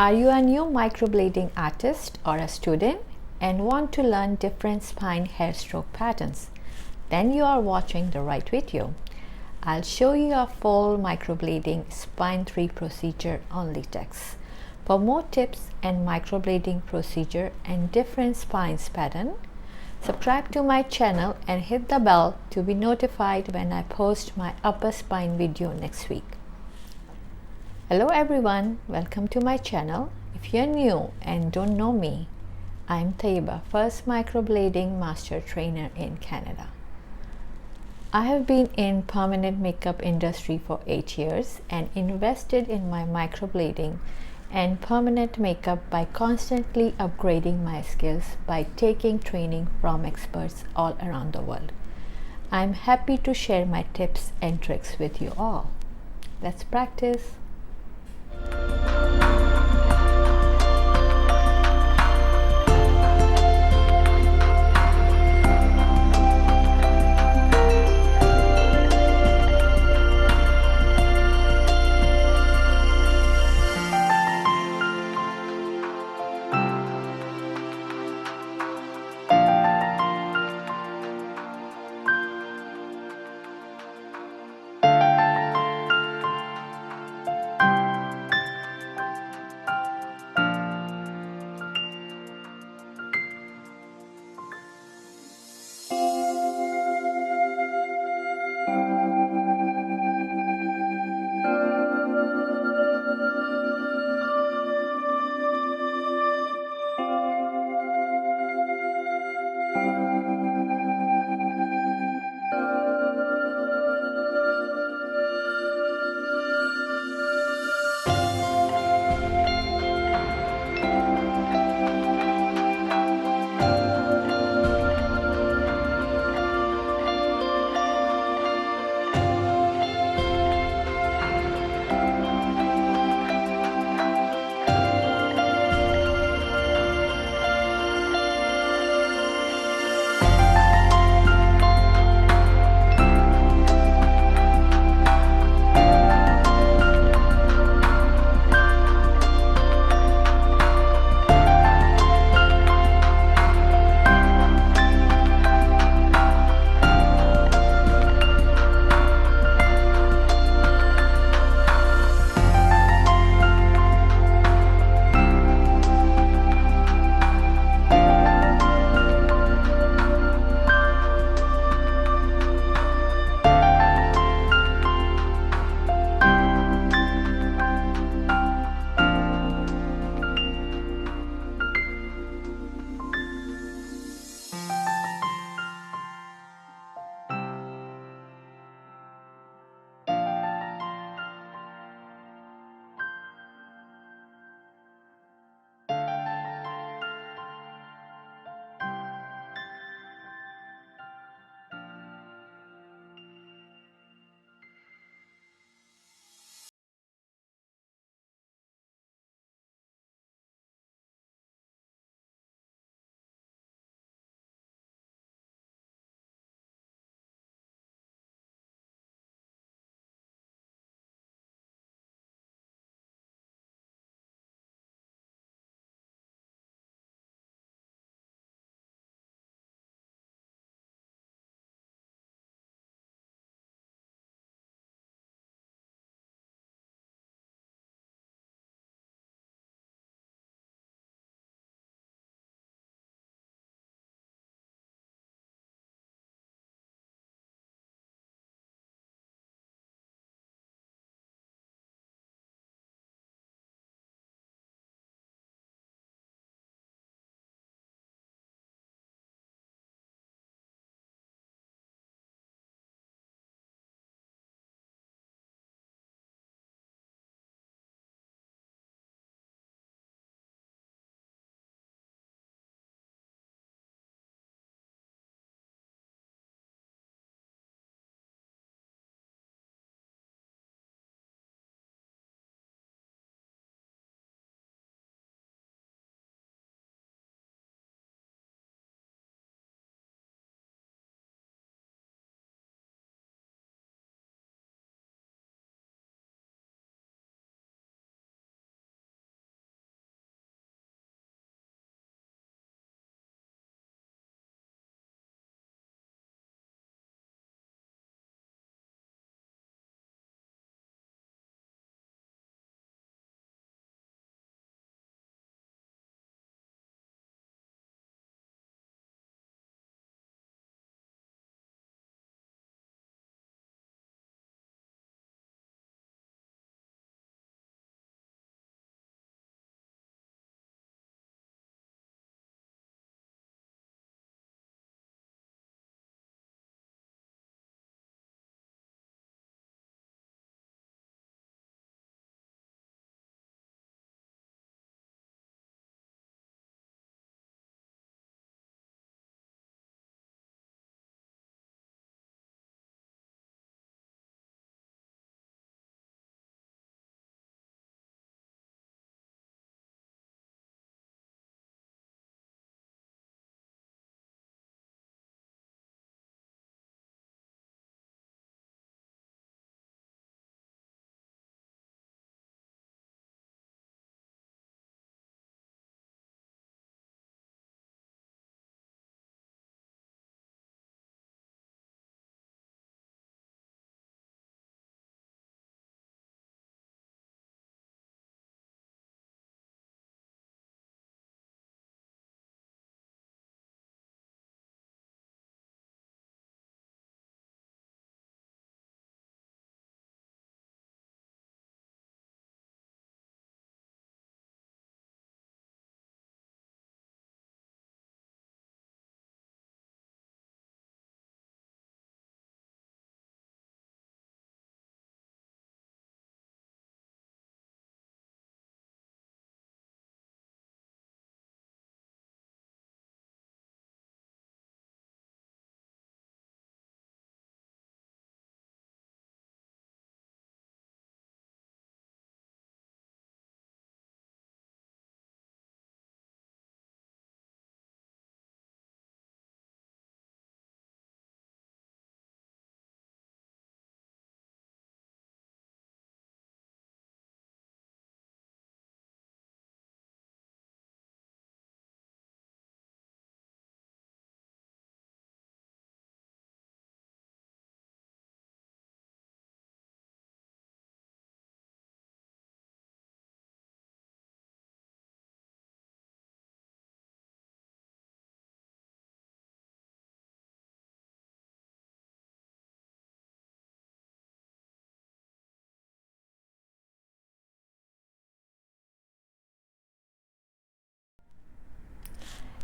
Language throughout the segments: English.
Are you a new microblading artist or a student and want to learn different spine hair stroke patterns? Then you are watching the right video. I'll show you a full microblading spine 3 procedure on latex. For more tips and microblading procedure and different spines pattern, subscribe to my channel and hit the bell to be notified when I post my upper spine video next week. Hello everyone, welcome to my channel. If you're new and don't know me, I'm Taiyaba, first microblading master trainer in Canada. I have been in permanent makeup industry for 8 years and invested in my microblading and permanent makeup by constantly upgrading my skills by taking training from experts all around the world. I'm happy to share my tips and tricks with you all. Let's practice.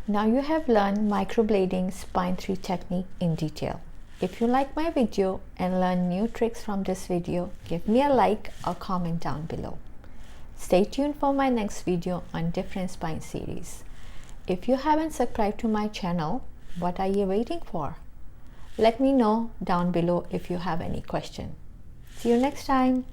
Now you have learned microblading spine 3 technique in detail. If you like my video and learn new tricks from this video, give me a like or comment down below. Stay tuned for my next video on different spine series. If you haven't subscribed to my channel, what are you waiting for? Let me know down below if you have any question. See you next time.